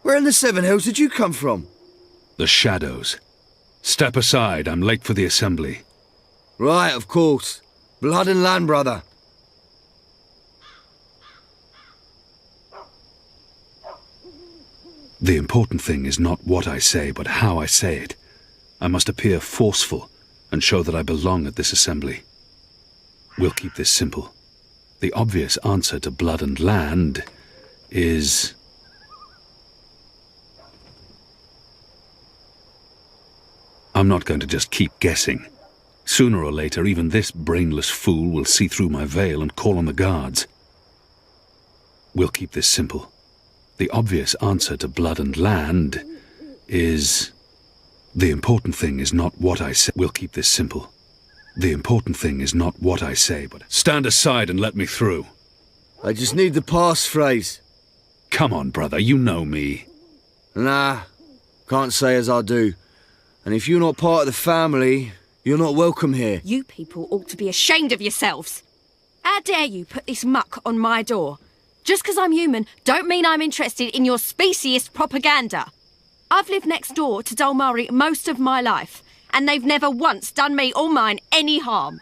Where in the Seven Hills did you come from? The shadows. Step aside, I'm late for the assembly. Right, of course. Blood and land, brother. The important thing is not what I say, but how I say it. I must appear forceful and show that I belong at this assembly. We'll keep this simple. The obvious answer to blood and land is... I'm not going to just keep guessing. Sooner or later, even this brainless fool will see through my veil and call on the guards. We'll keep this simple. The obvious answer to blood and land is... The important thing is not what I say. We'll keep this simple. The important thing is not what I say, but... Stand aside and let me through. I just need the passphrase. Come on, brother, you know me. Nah, can't say as I do. And if you're not part of the family, you're not welcome here. You people ought to be ashamed of yourselves. How dare you put this muck on my door? Just because I'm human, don't mean I'm interested in your speciesist propaganda. I've lived next door to Dalmari most of my life, and they've never once done me or mine any harm.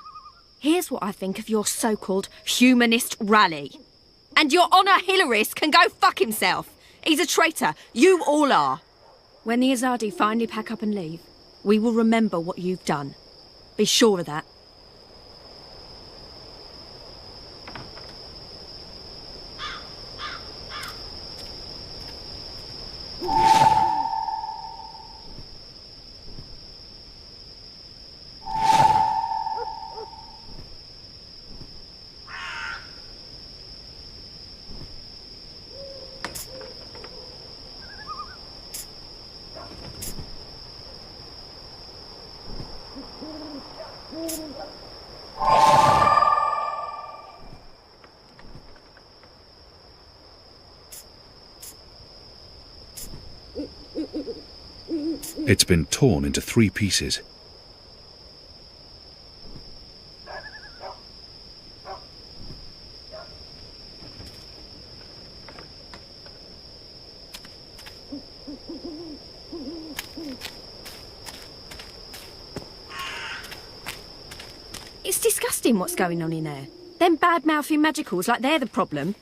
Here's what I think of your so-called humanist rally. And your Honour Hilarist can go fuck himself. He's a traitor. You all are. When the Azadi finally pack up and leave, we will remember what you've done. Be sure of that. It's been torn into 3 pieces. It's disgusting what's going on in there. Them bad-mouthing magicals like they're the problem.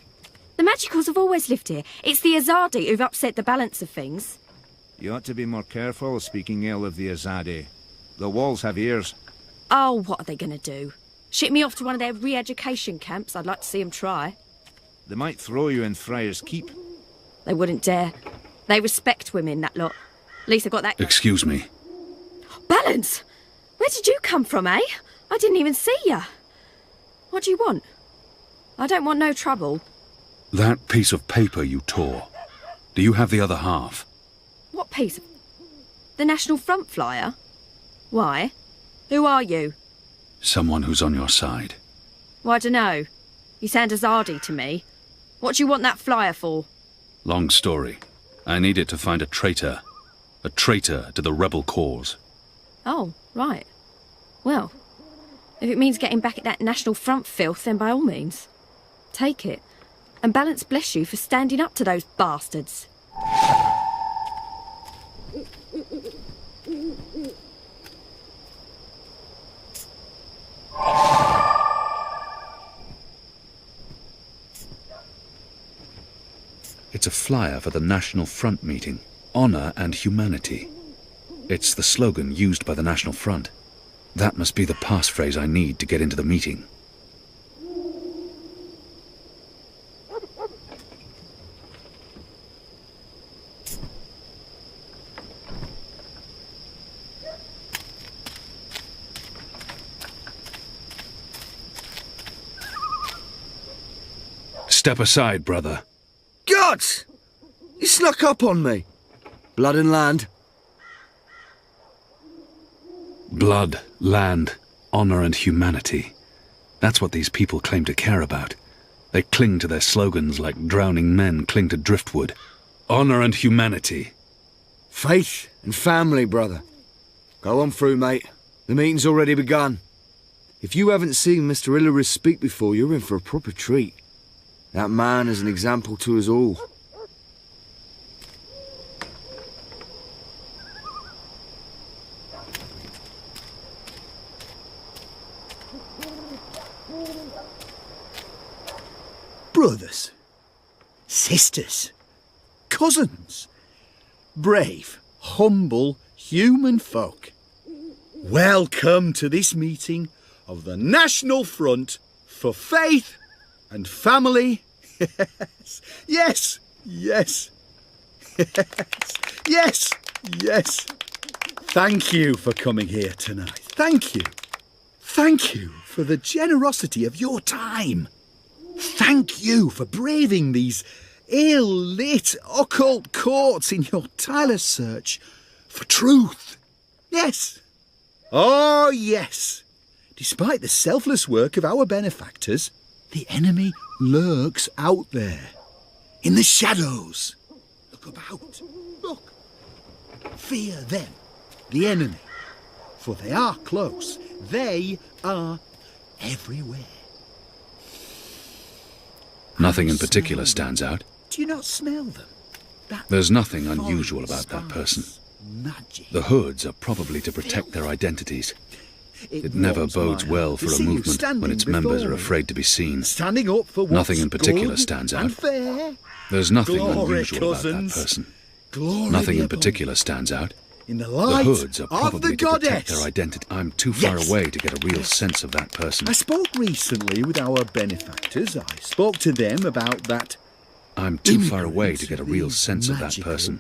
The magicals have always lived here. It's the Azadi who've upset the balance of things. You ought to be more careful speaking ill of the Azadi. The walls have ears. Oh, what are they going to do? Ship me off to one of their re-education camps? I'd like to see them try. They might throw you in Friar's Keep. They wouldn't dare. They respect women, that lot. At least I got that... Excuse me. Balance! Where did you come from, eh? I didn't even see ya. What do you want? I don't want no trouble. That piece of paper you tore. Do you have the other half? What piece of... The National Front flyer? Why? Who are you? Someone who's on your side. Well, I dunno. You sound Azadi to me. What do you want that flyer for? Long story. I need it to find a traitor. A traitor to the rebel cause. Oh, right. Well, if it means getting back at that National Front filth, then by all means. Take it. And Balance bless you for standing up to those bastards. It's a flyer for the National Front meeting. Honor and humanity. It's the slogan used by the National Front. That must be the passphrase I need to get into the meeting. Step aside, brother. Gods! You snuck up on me. Blood and land. Blood, land, honor and humanity. That's what these people claim to care about. They cling to their slogans like drowning men cling to driftwood. Honor and humanity. Faith and family, brother. Go on through, mate. The meeting's already begun. If you haven't seen Mr. Hilarist speak before, you're in for a proper treat. That man is an example to us all. brothers, sisters, cousins, brave, humble human folk. Welcome to this meeting of the National Front for Faith and Family. Yes, yes, yes, yes, yes. Thank you for coming here tonight. Thank you. Thank you for the generosity of your time. Thank you for braving these ill-lit occult courts in your tireless search for truth. Yes. Oh, yes. Despite the selfless work of our benefactors, the enemy lurks out there, in the shadows. Look about. Look. Fear them, the enemy, for they are close. They are everywhere. Nothing in particular stands out. Do you not smell them? There's nothing unusual about that person. Magic. The hoods are probably to protect their identities. It never bodes well for a movement when its members are afraid to be seen. Standing up for what's Nothing in particular good stands and out. fair. There's nothing Glory, unusual about that cousins. person. Glory Nothing be in upon particular you. stands out. In the The light hoods are of probably the to protect goddess. their identity. I'm too far Yes. away to get a real sense of that person. I spoke recently with our benefactors. I spoke to them about that. I'm too far away immigrants to get a of real these sense of that magical- person.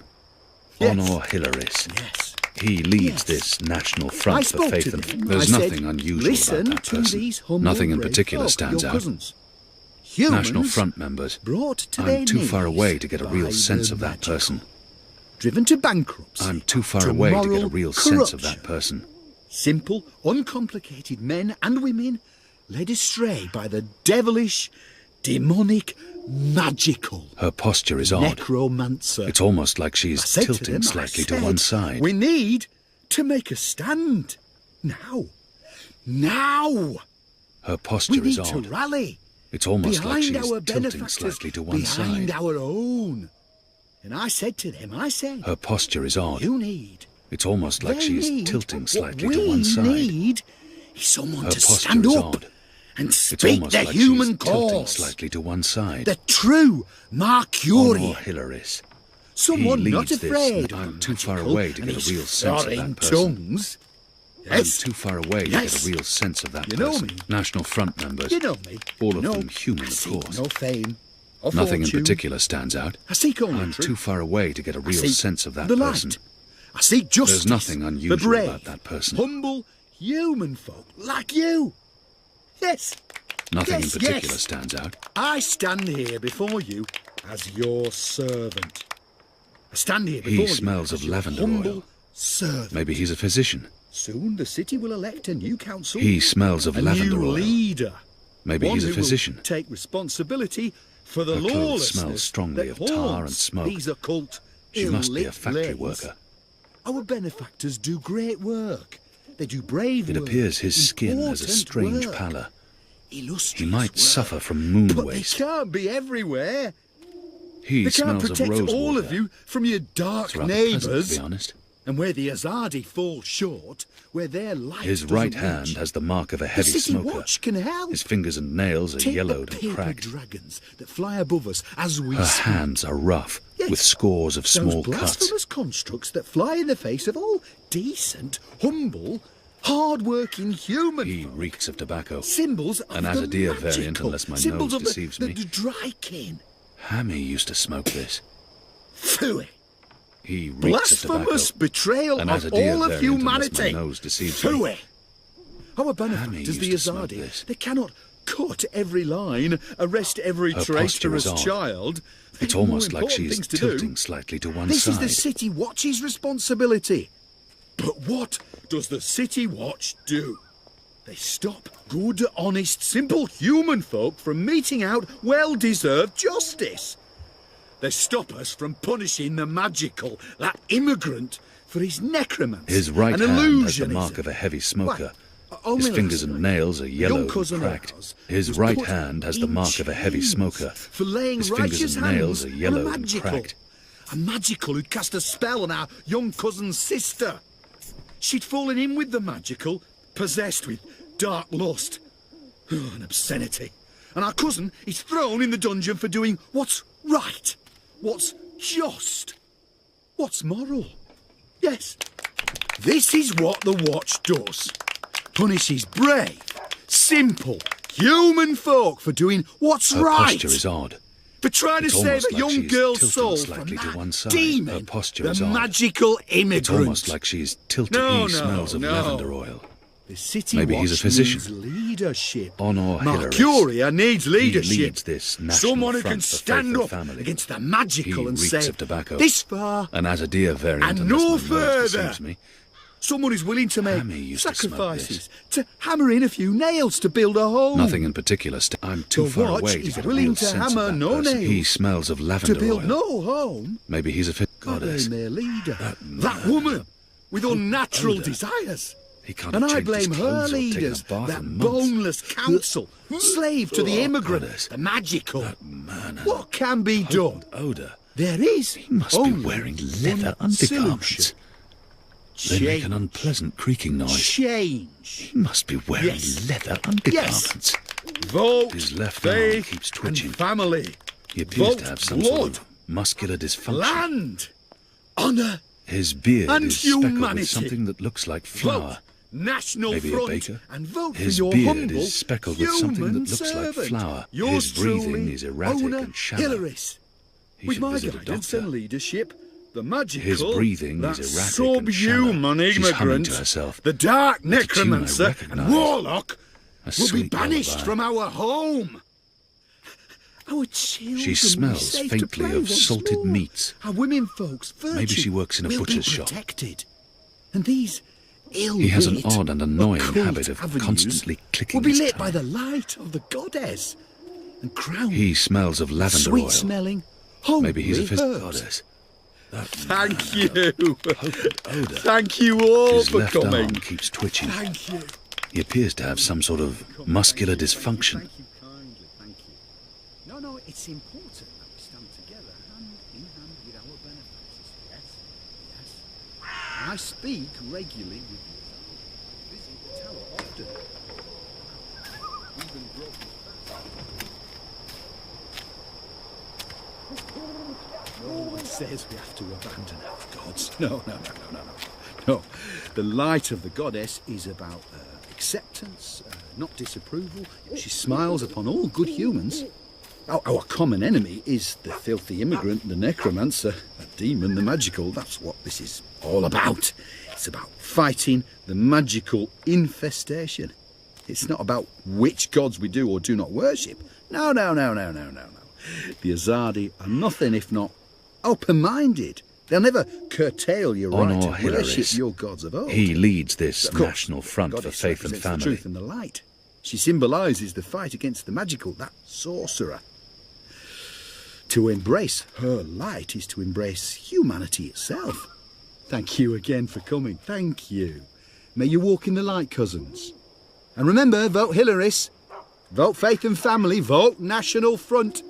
Yes. Honor Hilaris. Yes. He leads Yes. this National I Front for spoke Faith to and... them. There's I said, nothing unusual Listen about that to person. these humble, Nothing in brave particular folk, stands your out. cousins. Humans National Front members. brought to their I'm too far knees away to get a by real sense the of that magical. person. Driven to bankruptcy. I'm too far to away to get a moral real sense of corruption. that person. Simple, uncomplicated men and women led astray by the devilish, demonic, magical Her posture is odd. necromancer. It's almost like I she's said to tilting them, slightly I to said, one side. We need to make a stand. Now. Now. Her We posture is need to odd. rally. It's almost like Behind she's our tilting benefactors, slightly to one behind side. our own. And I said to them, I said, Her posture is odd. you need. It's almost like they she's need, tilting what slightly we to one side. need is someone Her to posture stand is up odd. and It's speak almost the like human she's tilting cause. slightly to one side. The true Honor Mercurian. Hilaris. Someone He not leads this. afraid. of I'm too far magical away to and get a his real sense of foreign that person. tongues. I'm Yes. too far away to Yes. get a real sense of that You know person. me. National Front members. You know me. All You of know, them human, I of seek course. no fame or Nothing in fortune. particular stands out. I seek only I'm truth. too far away to get a I real seek sense of that the person. light. I seek justice. There's nothing unusual for brave, about that person. humble human folk like you. Yes. Nothing in Yes, particular yes. stands out. I stand here before you as your servant. I stand here He before you smells as of your lavender humble oil. servant. Maybe he's a physician. Soon the city will elect a new council. He smells of a lavender new oil. leader. Maybe One he's a who will physician. take responsibility for the Her clothes lawlessness smell strongly that of tar and haunts smoke. these occult, She must be a ill-lit factory lanes. worker. Our benefactors do great work. They do brave It work. appears his skin has a important strange work, pallor. illustrious He might work. suffer from moon But waste. they can't be everywhere. He They can't smells of protect rose all water. of you from your It's dark rather pleasant, neighbours. to be honest. And where the Azadi fall short, where their light His doesn't right reach, hand has the mark of a the heavy city smoker. watch can help. His fingers and nails are Take yellowed the and paper cracked. dragons that fly above us as we Her speak. hands are rough, Yes. with scores of small Those cuts. blasphemous constructs that fly in the face of all decent, humble, hard-working human He folk. reeks of tobacco. Symbols of An the Azadea magical. variant, unless my Symbols nose of deceives the me. dry kin. Hammy used to smoke this. Phooey. He reeks of tobacco. Blasphemous betrayal An of Azadea all of variant, unless humanity. my nose deceives me. Phooey. Our Hammy benefactors, used the to smoke Azadi, this. they cannot cut every line, arrest every Her posture traitorous is odd. child. They It's have more almost like important she's things to tilting do. slightly to one This side. is the City Watch's responsibility. But what does the City Watch do? They stop good, honest, simple human folk from meting out well-deserved justice. They stop us from punishing the magical, that immigrant, for his necromancy. His right and hand has the illusionism. mark of a heavy smoker. Why, only His fingers last and night, nails are a yellowed young and cousin of cracked. ours His was right put hand has the in mark of a heavy chains smoker. for laying His fingers righteous and nails hands are on a yellowed and magical. cracked. A magical who'd cast a spell on our young cousin's sister. She'd fallen in with the magical, possessed with dark lust and obscenity. And our cousin is thrown in the dungeon for doing what's right, what's just, what's moral. Yes, this is what the Watch does. Punishes brave, simple, human folk for doing what's Her right. posture is odd. For trying It's to save almost a like young she's girl's tilted soul slightly from to one that side. demon, Her posture the is odd. magical immigrant. It's almost like she's tilted. No, He smells of no. lavender oil. The city Maybe watch he's a physician. needs leadership. Honor Hilaris. Mercuria needs leadership. He leads this national Someone who front can for stand faith and up family. against the magical He and reeks say, of tobacco. this far, An Azadir variant, and unless no my nose further. deceives me. Someone who's willing to make Hammy used to smoke sacrifices, to hammer in a few nails to build a home. Nothing in particular. I'm too The far Watch away to is get a willing real to sense hammer of that no person. nails. He smells of To lavender build oil. no home, Maybe he's a fit God goddess. blame their leader. That Woman with unnatural odour. desires. He can't And have I changed his blame her clothes or taken a leaders, bath that in months. boneless council, slave to the immigrant, goddess. the magical. That man has What can be a done? odour. There is He must be only wearing one leather undergarments. solution. They make an Change. unpleasant creaking noise. Change. He must be wearing Yes. leather undergarments. Vote, His left arm faith, keeps twitching. and family. He appears Vote to have some blood. sort of muscular dysfunction. Land, honour, His beard and is speckled humanity. with something that looks like flour. vote, National Maybe a Front, baker? and vote His for your beard humble, is speckled with something human that looks like servant. flour. Yours His breathing truly, is erratic Owner and shallow. Hilaris. He With should my visit a guidance doctor. and leadership, the magical, His breathing that is erratic and subhuman shallow. She's humming immigrant, to herself. the dark It's a tune I necromancer recognise. and warlock A will be sweet banished lullaby. from our home. Our children She will be smells safe to faintly play of once salted more. meats. Our women folks' virtue Maybe she works in a will butcher's be shop. protected. And these He has an ill-lit, odd and annoying occult habit of avenues constantly clicking will be his lit tongue. by the light of the goddess and crowned He smells of lavender oil. sweet-smelling, holy Maybe he's a herbs. physical goddess. Thank you. Potent odour. Thank you all His for left coming. arm keeps twitching. Thank you. He appears to have some sort of muscular dysfunction. Thank you kindly, thank you. No, it's important that we stand together, hand in hand with our benefactors. Yes. I speak regularly with you. Visit the tower often. Even broken No one says we have to abandon our gods. No. No. The light of the goddess is about acceptance, not disapproval. She smiles upon all good humans. Our common enemy is the filthy immigrant, the necromancer, the demon, the magical. That's what this is all about. It's about fighting the magical infestation. It's not about which gods we do or do not worship. No. The Azadi are nothing if not open-minded. They'll never curtail your right Honor to worship Hilaris. your gods of old. He leads this Of course, national front for goddess faith and represents the family. truth and the light. She symbolises the fight against the magical, that sorcerer. To embrace her light is to embrace humanity itself. Thank you again for coming. Thank you. May you walk in the light, cousins. And remember, vote Hilaris. Vote Faith and Family. Vote National Front.